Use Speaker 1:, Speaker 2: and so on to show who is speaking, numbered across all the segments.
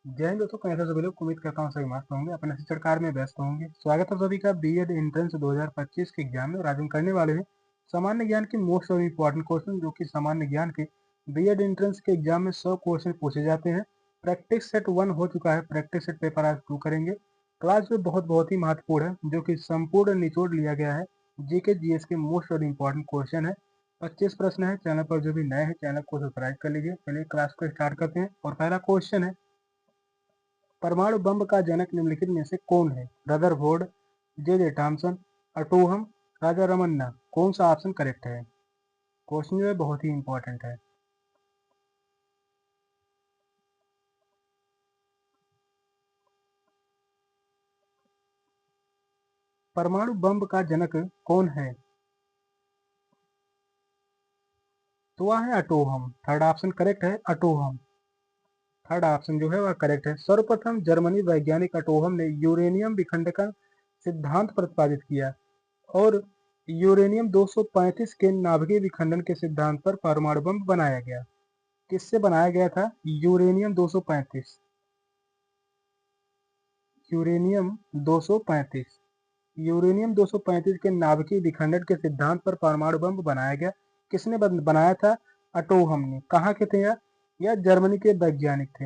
Speaker 1: जय हिंद दोस्तों, कैसे सभी लोग। उम्मीद करता हूँ सभी मस्त होंगे, अपने शिक्षण कार्य में व्यस्त होंगे। स्वागत है सभी का बीएड एंट्रेंस 2025 के एग्जाम में। और आज हम करने वाले हैं सामान्य ज्ञान के मोस्ट और इम्पोर्टेंट क्वेश्चन, जो कि सामान्य ज्ञान के बीएड एंट्रेंस के एग्जाम में 100 क्वेश्चन पूछे जाते हैं। प्रैक्टिस सेट 1 हो चुका है, प्रैक्टिस सेट पेपर आज 2 करेंगे। क्लास जो बहुत ही महत्वपूर्ण है, जो कि संपूर्ण निचोड़ लिया गया है जीके जीएस के मोस्ट और इम्पोर्टेंट क्वेश्चन है। 25 प्रश्न है। चैनल पर जो भी नए हैं, चैनल को सब्सक्राइब कर लीजिए। चलिए क्लास को स्टार्ट करते हैं। और पहला क्वेश्चन है, परमाणु बम का जनक निम्नलिखित में से कौन है? Rutherford, J Thomson, अटोहम, Raja Ramanna. कौन सा ऑप्शन करेक्ट है? क्वेश्चन जो है बहुत ही इंपॉर्टेंट है। परमाणु बम का जनक कौन है? तो वह है अटोहम। थर्ड ऑप्शन करेक्ट है, अटोहम। थर्ड ऑप्शन जो है वह करेक्ट है। सर्वप्रथम जर्मनी वैज्ञानिक अटोहम ने यूरेनियम विखंडन सिद्धांत प्रतिपादित किया और यूरेनियम 235 के नाभिकीय विखंडन के सिद्धांत पर परमाणु बम बनाया गया। किससे बनाया गया था? यूरेनियम 235। यूरेनियम 235। यूरेनियम 235 के नाभिकीय विखंडन के सिद्धांत पर परमाणु बम बनाया गया। किसने बनाया था? अटोहम ने। कहाँ के थे यह जर्मनी के वैज्ञानिक थे।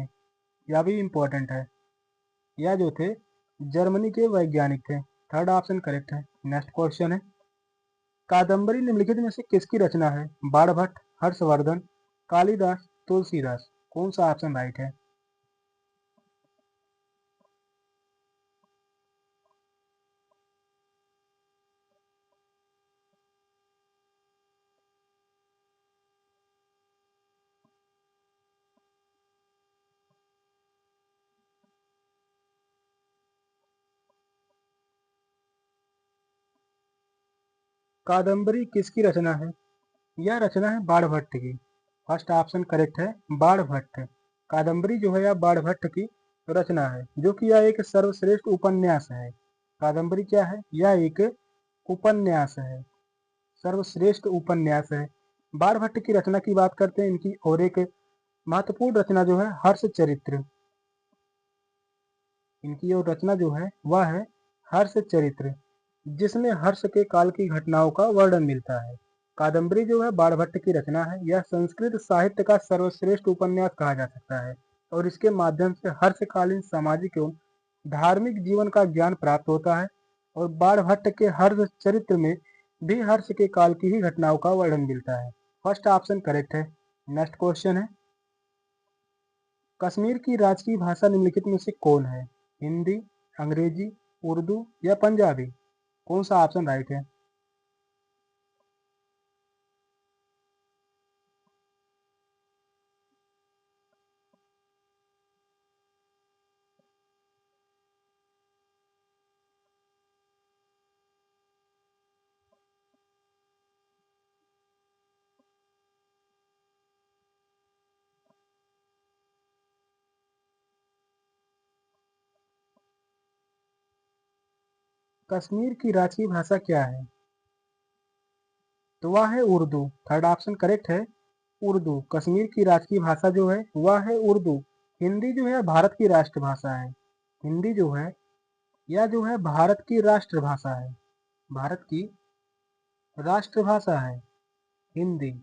Speaker 1: यह भी इंपॉर्टेंट है। यह जो थे जर्मनी के वैज्ञानिक थे। थर्ड ऑप्शन करेक्ट है। नेक्स्ट क्वेश्चन है, कादम्बरी निम्नलिखित में से किसकी रचना है? बाणभट्ट, हर्षवर्धन, कालिदास, तुलसीदास। कौन सा ऑप्शन राइट है? कादम्बरी किसकी रचना है? यह रचना है बाणभट्ट की। फर्स्ट ऑप्शन करेक्ट है, बाणभट्ट। कादम्बरी जो है यह बाणभट्ट की रचना है, जो कि यह एक सर्वश्रेष्ठ उपन्यास है। कादम्बरी क्या है? यह एक उपन्यास है, सर्वश्रेष्ठ उपन्यास है। बाणभट्ट की रचना की बात करते हैं इनकी, और एक महत्वपूर्ण रचना जो है हर्ष चरित्र। इनकी जो रचना जो है वह है हर्ष चरित्र, जिसमें हर्ष के काल की घटनाओं का वर्णन मिलता है। कादम्बरी जो है बाणभट्ट की रचना है। यह संस्कृत साहित्य का सर्वश्रेष्ठ उपन्यास कहा जा सकता है और इसके माध्यम से हर्षकालीन सामाजिक एवं धार्मिक जीवन का ज्ञान प्राप्त होता है। और बाणभट्ट के हर्ष चरित्र में भी हर्ष के काल की ही घटनाओं का वर्णन मिलता है। फर्स्ट ऑप्शन करेक्ट है। नेक्स्ट क्वेश्चन है, कश्मीर की राजकीय भाषा निम्नलिखित में से कौन है? हिंदी, अंग्रेजी, उर्दू या पंजाबी। कौन सा ऑप्शन राइट है? कश्मीर की राजकीय भाषा क्या है? तो वह है उर्दू। थर्ड ऑप्शन करेक्ट है, उर्दू। कश्मीर की राजकीय भाषा जो है वह है उर्दू। हिंदी जो है भारत की राष्ट्रभाषा है। हिंदी जो है यह जो है भारत की राष्ट्रभाषा है। भारत की राष्ट्रभाषा है हिंदी।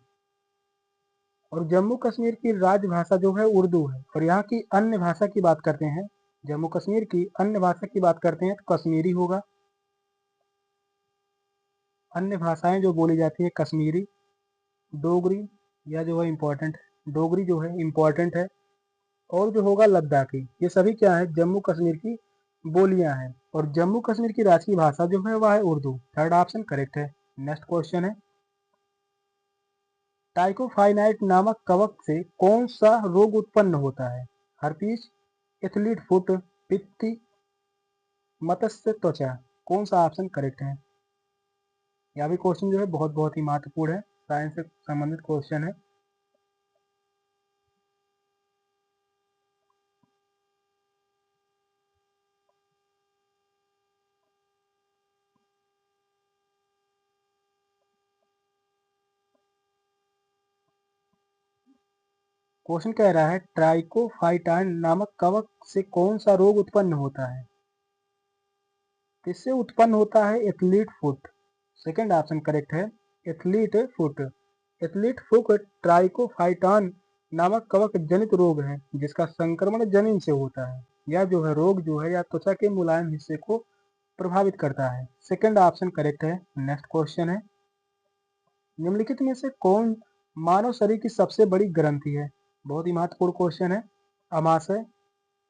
Speaker 1: और जम्मू कश्मीर की राजभाषा जो है उर्दू है। और यहाँ की अन्य भाषा की बात करते हैं, जम्मू कश्मीर की अन्य भाषा की बात करते हैं तो कश्मीरी होगा। अन्य भाषाएं जो बोली जाती है कश्मीरी, डोगरी, यह जो है इम्पोर्टेंट है, डोगरी जो है इम्पोर्टेंट है। और जो होगा लद्दाखी। ये सभी क्या है? जम्मू कश्मीर की बोलियां हैं। और जम्मू कश्मीर की राजकीय भाषा जो है वह है उर्दू। थर्ड ऑप्शन करेक्ट है। नेक्स्ट क्वेश्चन है, टाइकोफाइनाइट नामक कवक से कौन सा रोग उत्पन्न होता है? हर्पीस, एथलीट फुट, पित्ती, मत्स्य त्वचा। कौन सा ऑप्शन करेक्ट है? यह भी क्वेश्चन जो है बहुत ही महत्वपूर्ण है, साइंस से संबंधित क्वेश्चन है। क्वेश्चन कह रहा है ट्राइकोफाइटान नामक कवक से कौन सा रोग उत्पन्न होता है? किससे उत्पन्न होता है? Athlete foot. Second option correct है, एथलीट फुट। एथलीट फुट ट्राइकोफाइटान नामक कवक जनित रोग है जिसका संक्रमण जनीन से होता है। यह जो है रोग जो है या त्वचा के मुलायम हिस्से को प्रभावित करता है। सेकंड ऑप्शन करेक्ट है। नेक्स्ट क्वेश्चन है, निम्नलिखित में से कौन मानव शरीर की सबसे बड़ी ग्रंथि है? बहुत ही महत्वपूर्ण क्वेश्चन है। अमाशय,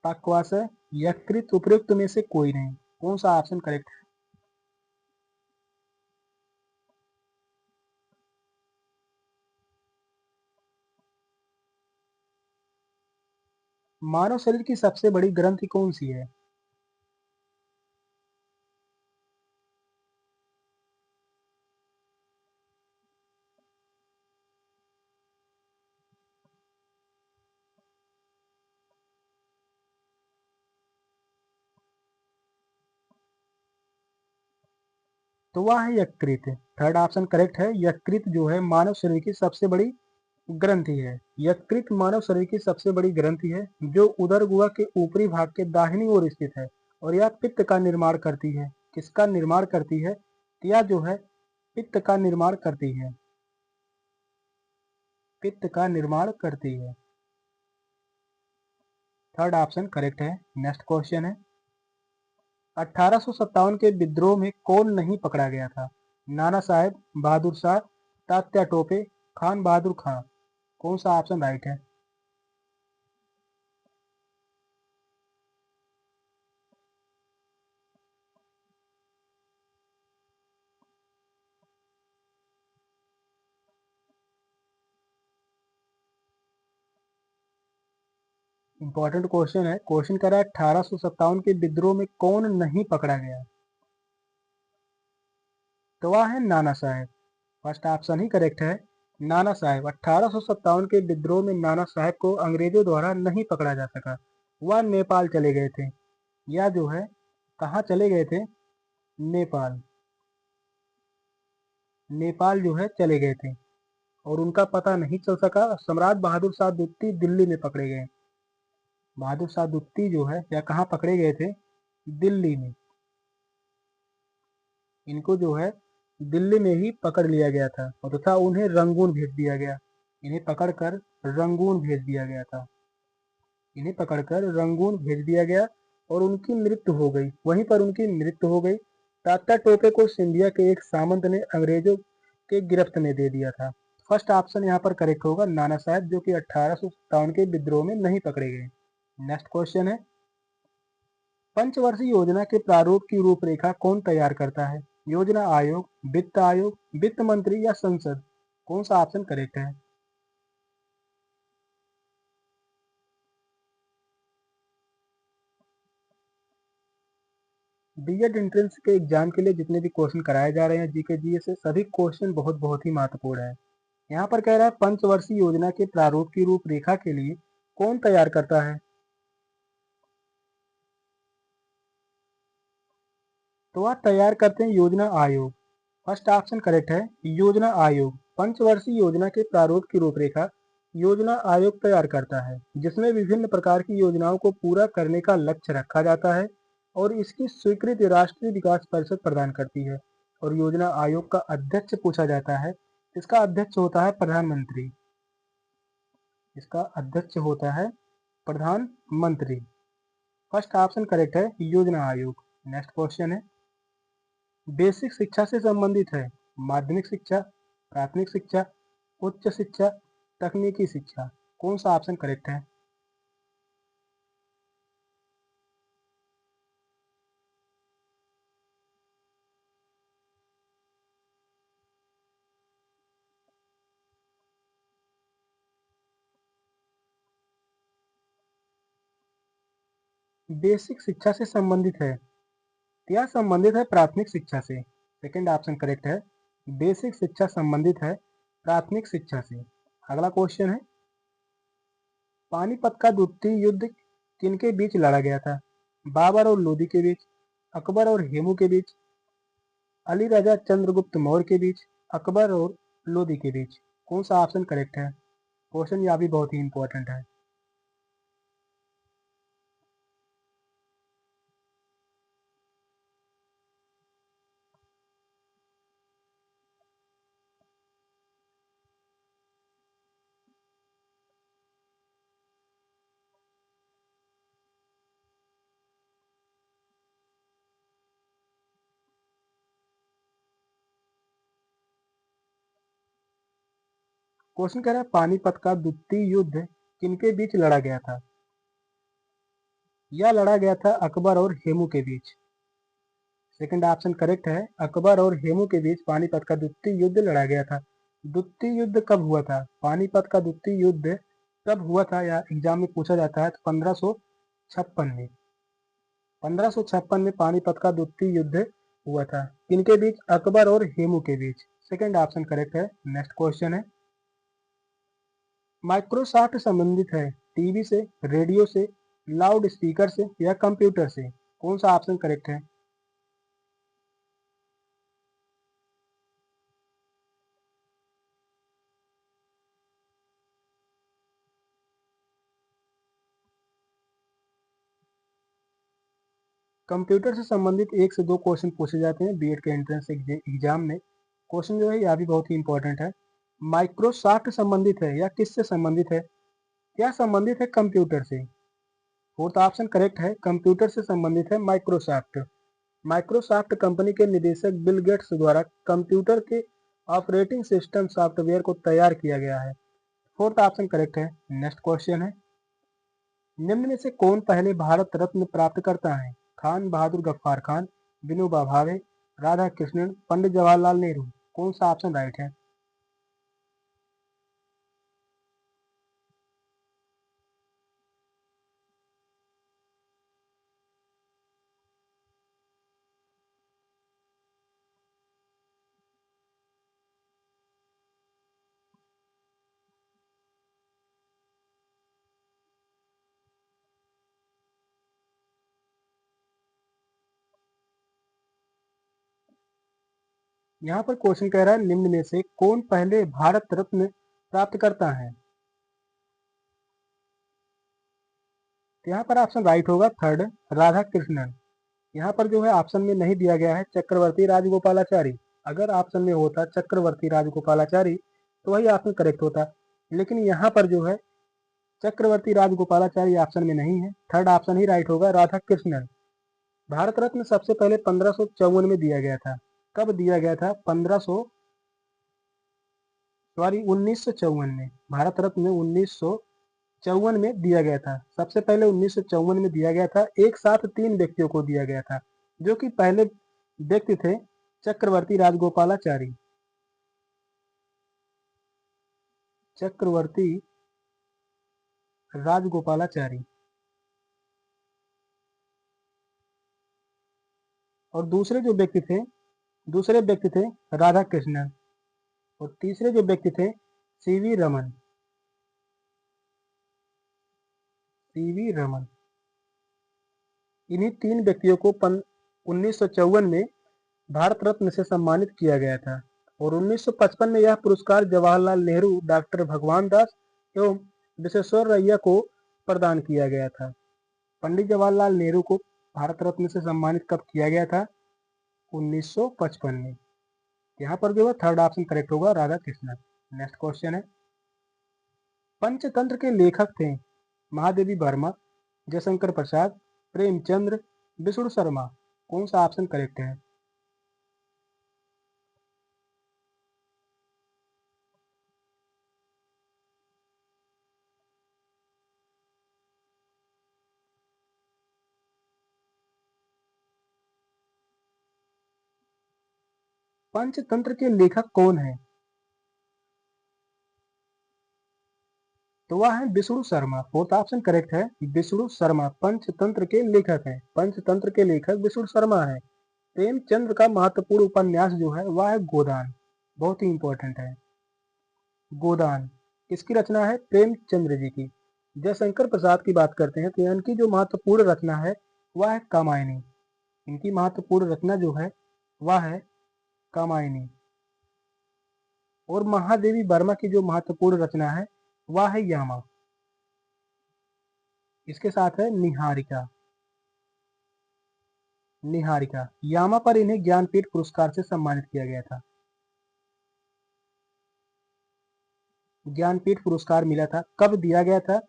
Speaker 1: पाक्वाशय, यकृत, उपयुक्त में से कोई नहीं। कौन सा ऑप्शन करेक्ट है? मानव शरीर की सबसे बड़ी ग्रंथि कौन सी है? तो वह है यकृत। थर्ड ऑप्शन करेक्ट है। यकृत जो है मानव शरीर की सबसे बड़ी ग्रंथि है। यकृत मानव शरीर की सबसे बड़ी ग्रंथि है जो उदर गुहा के ऊपरी भाग के दाहिनी ओर स्थित है और यह पित्त का निर्माण करती है। किसका निर्माण करती है? यह जो है पित्त का निर्माण करती है। पित्त का निर्माण करती है। थर्ड ऑप्शन करेक्ट है। नेक्स्ट क्वेश्चन है, 1857 के विद्रोह में कौन नहीं पकड़ा गया था? नाना साहेब, बहादुर शाह, तात्या टोपे, खान बहादुर खां। कौन सा ऑप्शन राइट है? इंपॉर्टेंट क्वेश्चन है। क्वेश्चन कर रहा है 1857 के विद्रोह में कौन नहीं पकड़ा गया? तो वह है नाना साहेब। फर्स्ट ऑप्शन ही करेक्ट है। नाना साहेब 1857 के विद्रोह में नाना साहेब को अंग्रेजों द्वारा नहीं पकड़ा जा सका। वह नेपाल चले गए थे। या जो है कहाँ चले गए थे? नेपाल। नेपाल जो है चले गए थे और उनका पता नहीं चल सका। सम्राट बहादुर शाह द्वितीय दिल्ली में पकड़े गए। बहादुर शाह द्वितीय जो है या कहाँ पकड़े गए थे? दिल्ली में। इनको जो है दिल्ली में ही पकड़ लिया गया था और तथा उन्हें रंगून भेज दिया गया। इन्हें पकड़कर रंगून भेज दिया गया था। इन्हें पकड़कर रंगून भेज दिया गया और उनकी मृत्यु हो गई। वहीं पर उनकी मृत्यु हो गई। तात्या टोपे को सिंधिया के एक सामंत ने अंग्रेजों के गिरफ्त में दे दिया था। फर्स्ट ऑप्शन यहाँ पर करेक्ट होगा, नाना साहब, जो कि 1857 के विद्रोह में नहीं पकड़े गए। नेक्स्ट क्वेश्चन है, पंचवर्षीय योजना के प्रारूप की रूपरेखा कौन तैयार करता है? योजना आयोग, वित्त आयोग, वित्त मंत्री या संसद? कौन सा ऑप्शन करेक्ट है? बीएड एंट्रेंस के एग्जाम के लिए जितने भी क्वेश्चन कराए जा रहे हैं जीके जीए से, सभी क्वेश्चन बहुत बहुत ही महत्वपूर्ण है। यहाँ पर कह रहा है पंचवर्षीय योजना के प्रारूप की रूपरेखा के लिए कौन तैयार करता है? तो वह तैयार करते हैं योजना आयोग। फर्स्ट ऑप्शन करेक्ट है, योजना आयोग। पंचवर्षीय योजना के प्रारूप की रूपरेखा योजना आयोग तैयार करता है जिसमें विभिन्न प्रकार की योजनाओं को पूरा करने का लक्ष्य रखा जाता है और इसकी स्वीकृति राष्ट्रीय विकास परिषद प्रदान करती है। और योजना आयोग का अध्यक्ष पूछा जाता है। इसका अध्यक्ष होता है प्रधानमंत्री। इसका अध्यक्ष होता है प्रधानमंत्री। फर्स्ट ऑप्शन करेक्ट है, योजना आयोग। नेक्स्ट क्वेश्चन है, बेसिक शिक्षा से संबंधित है माध्यमिक शिक्षा, प्राथमिक शिक्षा, उच्च शिक्षा, तकनीकी शिक्षा। कौन सा ऑप्शन करेक्ट है? बेसिक शिक्षा से संबंधित है। यह संबंधित है प्राथमिक शिक्षा से। सेकंड ऑप्शन करेक्ट है। बेसिक शिक्षा संबंधित है प्राथमिक शिक्षा से। अगला क्वेश्चन है, पानीपत का द्वितीय युद्ध किनके बीच लड़ा गया था? बाबर और लोदी के बीच, अकबर और हेमू के बीच, अली राजा चंद्रगुप्त मौर्य के बीच, अकबर और लोदी के बीच। कौन सा ऑप्शन करेक्ट है? क्वेश्चन यह भी बहुत ही इंपॉर्टेंट है। क्वेश्चन कह रहा है पानीपत का द्वितीय युद्ध किनके बीच लड़ा गया था? यह लड़ा गया था अकबर और हेमू के बीच। सेकंड ऑप्शन करेक्ट है, अकबर और हेमू के बीच पानीपत का द्वितीय युद्ध लड़ा गया था। द्वितीय युद्ध कब हुआ था? पानीपत का द्वितीय युद्ध कब हुआ था, या एग्जाम में पूछा जाता है, तो 1556 में। 1556 में पानीपत का द्वितीय युद्ध हुआ था। किनके बीच? अकबर और हेमू के बीच। सेकंड ऑप्शन करेक्ट है। नेक्स्ट क्वेश्चन है, माइक्रोसॉफ्ट संबंधित है टीवी से, रेडियो से, लाउड स्पीकर से या कंप्यूटर से? कौन सा ऑप्शन करेक्ट है? कंप्यूटर से संबंधित 1 से 2 क्वेश्चन पूछे जाते हैं बीएड के एंट्रेंस एग्जाम में। क्वेश्चन जो है यह भी बहुत ही इंपॉर्टेंट है। माइक्रोसॉफ्ट संबंधित है या किससे संबंधित है? क्या संबंधित है? कंप्यूटर से। फोर्थ ऑप्शन करेक्ट है, कंप्यूटर से संबंधित है माइक्रोसॉफ्ट। माइक्रोसॉफ्ट कंपनी के निदेशक बिल गेट्स द्वारा कंप्यूटर के ऑपरेटिंग सिस्टम सॉफ्टवेयर को तैयार किया गया है। फोर्थ ऑप्शन करेक्ट है। नेक्स्ट क्वेश्चन है, निम्न में से कौन पहले भारत रत्न प्राप्त करता है? खान बहादुर गफ्फार खान, विनोबा भावे, राधा कृष्णन, पंडित जवाहरलाल नेहरू? कौन सा ऑप्शन राइट है? यहाँ पर क्वेश्चन कह रहा है निम्न में से कौन पहले भारत रत्न प्राप्त करता है? तो यहाँ पर ऑप्शन राइट होगा थर्ड, राधा कृष्णन। यहाँ पर जो है ऑप्शन में नहीं दिया गया है चक्रवर्ती राजगोपालाचारी। अगर ऑप्शन में होता चक्रवर्ती राजगोपालाचारी तो वही ऑप्शन करेक्ट होता, लेकिन यहाँ पर जो है चक्रवर्ती राजगोपालाचारी ऑप्शन में नहीं है। थर्ड ऑप्शन ही राइट होगा, राधा कृष्णन। भारत रत्न सबसे पहले 1554 में दिया गया था। कब दिया गया था? 1954 में। भारत रत्न 1954 में दिया गया था। सबसे पहले 1954 में दिया गया था। एक साथ 3 व्यक्तियों को दिया गया था, जो कि पहले व्यक्ति थे चक्रवर्ती राजगोपालाचारी। चक्रवर्ती राजगोपालाचारी। और दूसरे व्यक्ति थे राधा कृष्णन। और तीसरे जो व्यक्ति थे सीवी रमन। सीवी रमन। इन्हीं 3 व्यक्तियों को 1954 में भारत रत्न से सम्मानित किया गया था। और 1955 में यह पुरस्कार जवाहरलाल नेहरू, डॉक्टर भगवान दास एवं विश्वेश्वरैया को प्रदान किया गया था। पंडित जवाहरलाल नेहरू को भारत रत्न से सम्मानित कब किया गया था? 1955 में। यहाँ पर जो है थर्ड ऑप्शन करेक्ट होगा, राधा कृष्णन। नेक्स्ट क्वेश्चन है, पंचतंत्र के लेखक थे महादेवी वर्मा, जयशंकर प्रसाद, प्रेमचंद्र, विष्णु शर्मा? कौन सा ऑप्शन करेक्ट है? पंचतंत्र के लेखक कौन है? तो वह है Vishnu Sharma. Fourth option correct है, विष्णु शर्मा पंचतंत्र के लेखक हैं। पंचतंत्र के लेखक विष्णु शर्मा है। प्रेमचंद्र का महत्वपूर्ण उपन्यास जो है वह है गोदान। बहुत ही इंपॉर्टेंट है गोदान। किसकी रचना है? प्रेमचंद्र जी की। जयशंकर प्रसाद की बात करते हैं तो इनकी जो महत्वपूर्ण रचना है वह है कामायनी। इनकी महत्वपूर्ण रचना जो है वह है कामायनी। और महादेवी वर्मा की जो महत्वपूर्ण रचना है वह है यामा। इसके साथ है निहारिका। निहारिका, यामा पर इन्हें ज्ञानपीठ पुरस्कार से सम्मानित किया गया था। ज्ञानपीठ पुरस्कार मिला था, कब दिया गया था?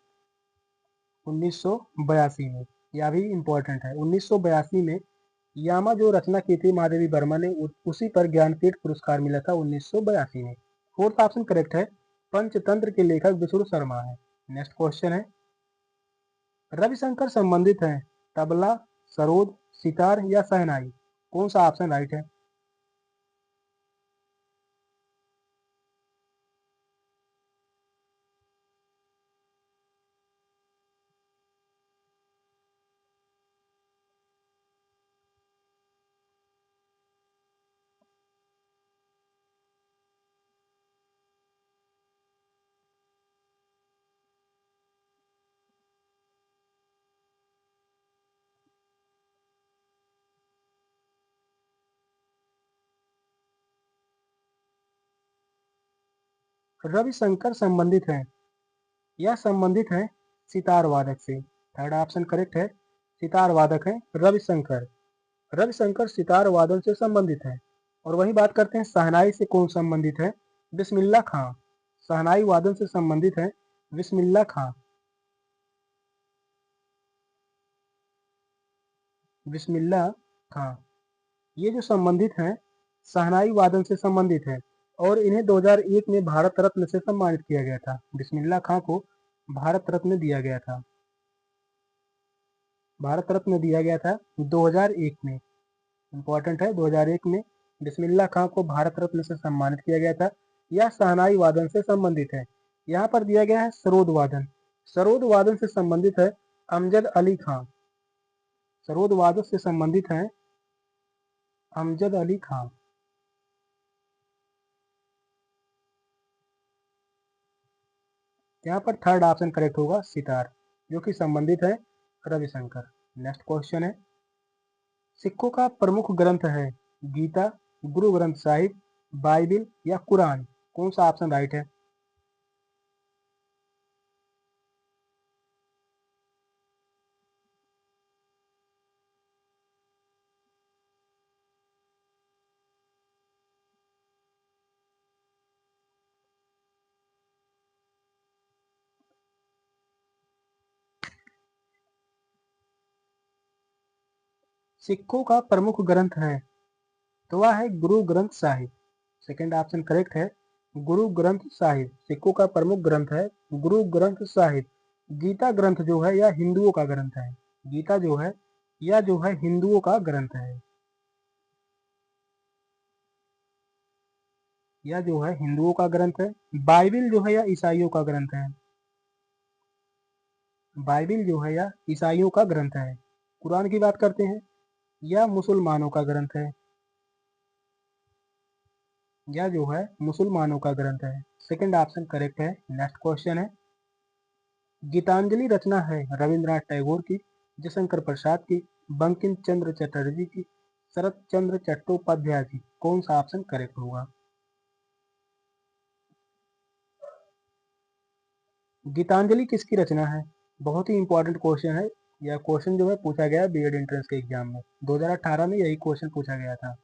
Speaker 1: 1982 में। यह भी इंपॉर्टेंट है। 1982 में यामा जो रचना की थी महादेवी वर्मा ने, उसी पर ज्ञानपीठ पुरस्कार मिला था 1982 में। फोर्थ ऑप्शन करेक्ट है। पंचतंत्र के लेखक विष्णु शर्मा है। नेक्स्ट क्वेश्चन है, रविशंकर संबंधित हैं तबला, सरोद, सितार या शहनाई? कौन सा ऑप्शन राइट है? रविशंकर संबंधित हैं या संबंधित हैं सितार वादक से? थर्ड ऑप्शन करेक्ट है। सितार वादक हैं रविशंकर। रविशंकर सितार वादन से संबंधित है। और वही बात करते हैं शहनाई से कौन संबंधित है? बिस्मिल्लाह खां। शहनाई वादन से संबंधित है बिस्मिल्लाह खां। बिस्मिल्लाह खां, ये जो संबंधित हैं शहनाई वादन से संबंधित है, और इन्हें 2001 में भारत रत्न से सम्मानित किया गया था। बिस्मिल्लाह खां को भारत रत्न दिया गया था। भारत रत्न दिया गया था 2001 में। इंपॉर्टेंट है, 2001 में बिस्मिल्लाह खां को भारत रत्न से सम्मानित किया गया था। यह शहनाई वादन से संबंधित है। यहाँ पर दिया गया है सरोद वादन। सरोद वादन से संबंधित है अमजद अली खां। सरोद वादन से संबंधित है अमजद अली खां। यहाँ पर थर्ड ऑप्शन करेक्ट होगा सितार, जो कि संबंधित है रविशंकर। नेक्स्ट क्वेश्चन है, सिखों का प्रमुख ग्रंथ है गीता, गुरु ग्रंथ साहिब, बाइबिल या कुरान? कौन सा ऑप्शन राइट है? सिखों का प्रमुख ग्रंथ है तो वह है Guru Granth Sahib. Second option correct है, गुरु ग्रंथ साहिब सिखों का प्रमुख ग्रंथ है गुरु ग्रंथ साहिब। गीता ग्रंथ जो है यह हिंदुओं का ग्रंथ है। गीता जो है यह जो है हिंदुओं का ग्रंथ है। यह जो है हिंदुओं का ग्रंथ है। बाइबिल जो है यह ईसाइयों का ग्रंथ है। बाइबिल जो है यह ईसाइयों का ग्रंथ है। कुरान की बात करते हैं, यह मुसलमानों का ग्रंथ है। यह जो है मुसलमानों का ग्रंथ है। सेकंड ऑप्शन करेक्ट है। नेक्स्ट क्वेश्चन है, गीतांजलि रचना है रविंद्रनाथ टैगोर की, जयशंकर प्रसाद की, बंकिम चंद्र चटर्जी की, शरत चंद्र चट्टोपाध्याय की? कौन सा ऑप्शन करेक्ट होगा? गीतांजलि किसकी रचना है? बहुत ही इंपॉर्टेंट क्वेश्चन है। यह क्वेश्चन जो है पूछा गया बीएड एंट्रेंस के एग्जाम में। 2018 में यही क्वेश्चन पूछा गया था।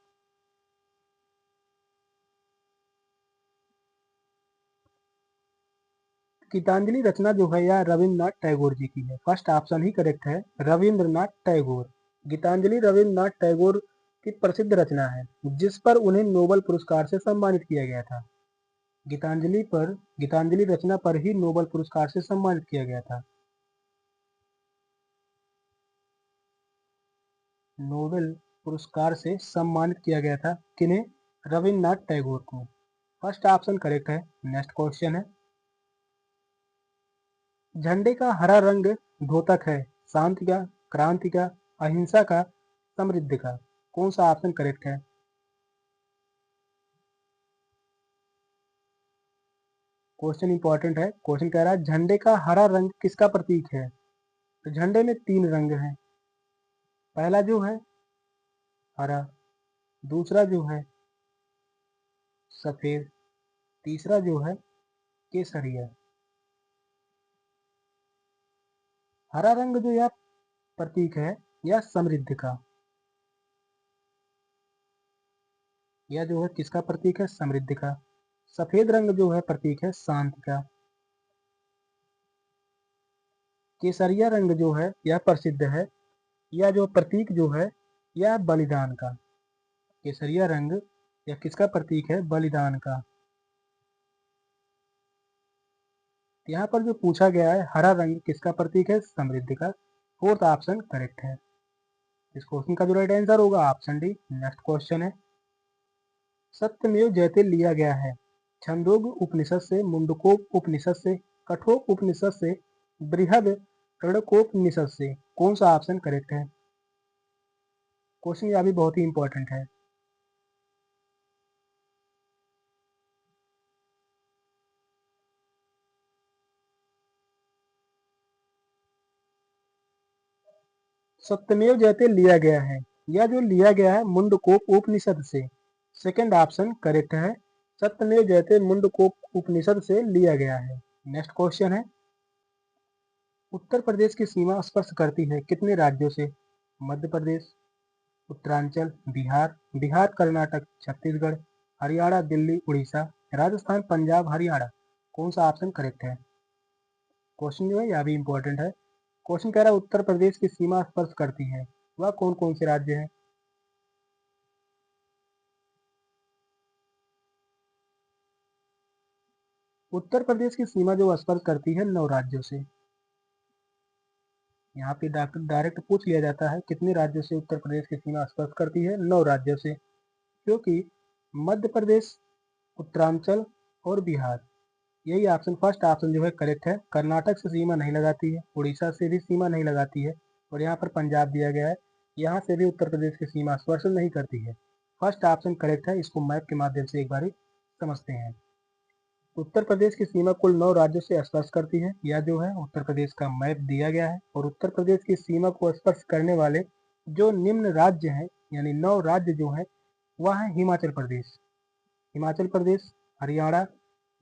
Speaker 1: गीतांजलि रचना जो है यह रविंद्रनाथ टैगोर जी की है। फर्स्ट ऑप्शन ही करेक्ट है, रविंद्रनाथ टैगोर। गीतांजलि रविंद्रनाथ टैगोर की प्रसिद्ध रचना है, जिस पर उन्हें नोबेल पुरस्कार से सम्मानित किया गया था। गीतांजलि रचना पर ही नोबेल पुरस्कार से सम्मानित किया गया था। नोबेल पुरस्कार से सम्मानित किया गया था किन्हें? रविंद्रनाथ टैगोर को। फर्स्ट ऑप्शन करेक्ट है। नेक्स्ट क्वेश्चन है, झंडे का हरा रंग द्योतक है शांति का, क्रांति का, अहिंसा का, समृद्धि का? कौन सा ऑप्शन करेक्ट है? क्वेश्चन इंपॉर्टेंट है। क्वेश्चन कह रहा है झंडे का हरा रंग किसका प्रतीक है? तो झंडे में तीन रंग हैं। पहला जो है हरा, दूसरा जो है सफेद, तीसरा जो है केसरिया। हरा रंग जो यह प्रतीक है यह समृद्धि का, यह जो है किसका प्रतीक है? समृद्धि का। सफेद रंग जो है प्रतीक है शांति का। केसरिया रंग जो है यह प्रसिद्ध है, यह जो प्रतीक जो है यह बलिदान का। केसरिया रंग यह किसका प्रतीक है? बलिदान का। यहाँ पर जो पूछा गया है हरा रंग किसका प्रतीक है? समृद्धि का। फोर्थ ऑप्शन करेक्ट है। इस क्वेश्चन का जो राइट आंसर होगा ऑप्शन डी। नेक्स्ट क्वेश्चन है, सत्यमेव जयते लिया गया है छंदोग्य उपनिषद से, मुंडकोप उपनिषद से, कठोप उपनिषद से, बृहद रणकोपनिषद से। कौन सा ऑप्शन करेक्ट है? क्वेश्चन यह भी बहुत ही इंपॉर्टेंट है। सत्यमेव जयते लिया गया है, यह जो लिया गया है मुंडकोप उपनिषद से। सेकंड ऑप्शन करेक्ट है, सत्यमेव जयते मुंडकोप उपनिषद से लिया गया है। नेक्स्ट क्वेश्चन है, उत्तर प्रदेश की सीमा स्पर्श करती है कितने राज्यों से? मध्य प्रदेश, उत्तरांचल, बिहार, कर्नाटक, छत्तीसगढ़, हरियाणा, दिल्ली, उड़ीसा, राजस्थान, पंजाब, हरियाणा। कौन सा ऑप्शन करेक्ट है? क्वेश्चन जो है यह भी इंपॉर्टेंट है। क्वेश्चन कह रहा है उत्तर प्रदेश की सीमा स्पर्श करती है, वह कौन कौन से राज्य हैं? उत्तर प्रदेश की सीमा जो स्पर्श करती है 9 राज्यों से। यहाँ पे डायरेक्ट पूछ लिया जाता है कितने राज्यों से उत्तर प्रदेश की सीमा स्पर्श करती है? 9 राज्यों से, क्योंकि मध्य प्रदेश, उत्तरांचल और बिहार, यही ऑप्शन फर्स्ट ऑप्शन जो है करेक्ट है। कर्नाटक से सीमा नहीं लगाती है, उड़ीसा से भी सीमा नहीं लगाती है, और यहाँ पर पंजाब दिया गया है, यहाँ से भी उत्तर प्रदेश की सीमा स्पर्श नहीं करती है। फर्स्ट ऑप्शन करेक्ट है। इसको मैप के माध्यम से एक बार समझते हैं। उत्तर प्रदेश की सीमा कुल 9 राज्यों से स्पर्श करती है, यह जो है उत्तर प्रदेश का मैप दिया गया है। और उत्तर प्रदेश की सीमा को स्पर्श करने वाले जो निम्न राज्य हैं, यानी 9 राज्य जो है वह है हिमाचल प्रदेश, हरियाणा,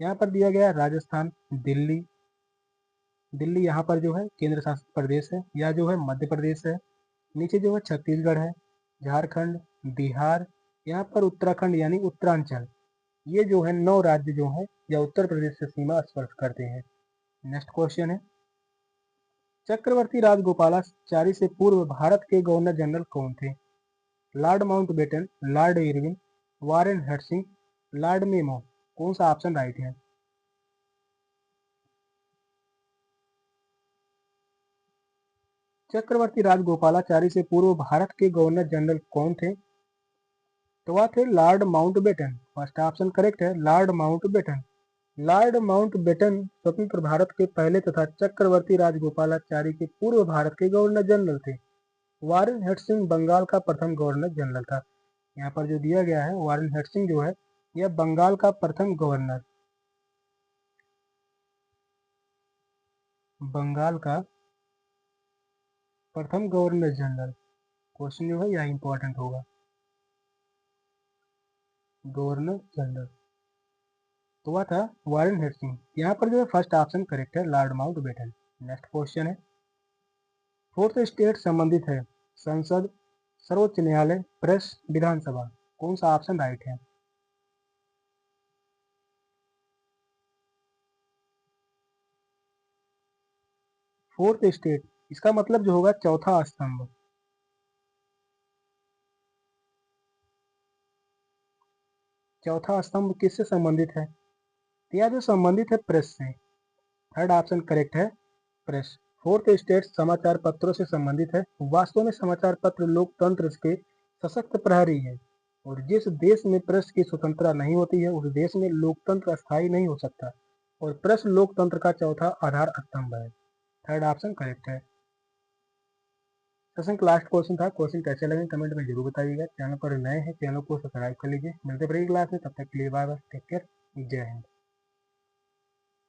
Speaker 1: यहाँ पर दिया गया राजस्थान, दिल्ली, यहाँ पर जो है केंद्र शासित प्रदेश है, या जो है मध्य प्रदेश है। नीचे जो है छत्तीसगढ़ है, झारखंड, बिहार, यहाँ पर उत्तराखंड यानी उत्तरांचल। ये जो है 9 राज्य जो है या उत्तर प्रदेश से सीमा स्पर्श करते हैं। नेक्स्ट क्वेश्चन है, चक्रवर्ती राजगोपालाचारी से पूर्व भारत के गवर्नर जनरल कौन थे? Lord Mountbatten, Lord Irwin, Warren Hastings, Lord मेमो। कौन सा ऑप्शन राइट है? चक्रवर्ती राजगोपालाचारी से पूर्व भारत के गवर्नर जनरल कौन थे? तो वह थे Lord Mountbatten. First option correct है, लॉर्ड माउंटबेटन। लॉर्ड माउंटबेटन स्वतंत्र भारत के पहले तथा चक्रवर्ती राजगोपालाचारी के पूर्व भारत के गवर्नर जनरल थे। वारेन हेस्टिंग बंगाल का प्रथम गवर्नर जनरल था। यहाँ पर जो दिया गया है वारेन हेस्टिंग जो है यह बंगाल का प्रथम गवर्नर, बंगाल का प्रथम गवर्नर जनरल। क्वेश्चन जो है यह इंपॉर्टेंट होगा, गवर्नर जनरल। तो वह था वारेन हेस्टिंग। यहाँ पर जो है फर्स्ट ऑप्शन करेक्ट है, लॉर्ड माउंटबेटन। नेक्स्ट क्वेश्चन है, फोर्थ स्टेट संबंधित है संसद, सर्वोच्च न्यायालय, प्रेस, विधानसभा। कौन सा ऑप्शन राइट है? फोर्थ स्टेट, इसका मतलब जो होगा चौथा स्तंभ। चौथा स्तंभ किससे संबंधित है? तो यह जो संबंधित है प्रेस से। थर्ड ऑप्शन करेक्ट है, प्रेस। फोर्थ स्टेट समाचार पत्रों से संबंधित है। वास्तव में समाचार पत्र लोकतंत्र के सशक्त प्रहरी है, और जिस देश में प्रेस की स्वतंत्रता नहीं होती है उस देश में लोकतंत्र स्थायी नहीं हो सकता, और प्रेस लोकतंत्र का चौथा आधार स्तंभ है। थर्ड ऑप्शन करेक्ट है। सेशन का लास्ट क्वेश्चन था। क्वेश्चन कैसे लगे कमेंट में जरूर बताइएगा। चैनल पर नए हैं, चैनल को सब्सक्राइब कर लीजिए। मिलते हैं अगली क्लास में, तब तक के लिए बाय बाय, टेक केयर, जय हिंद।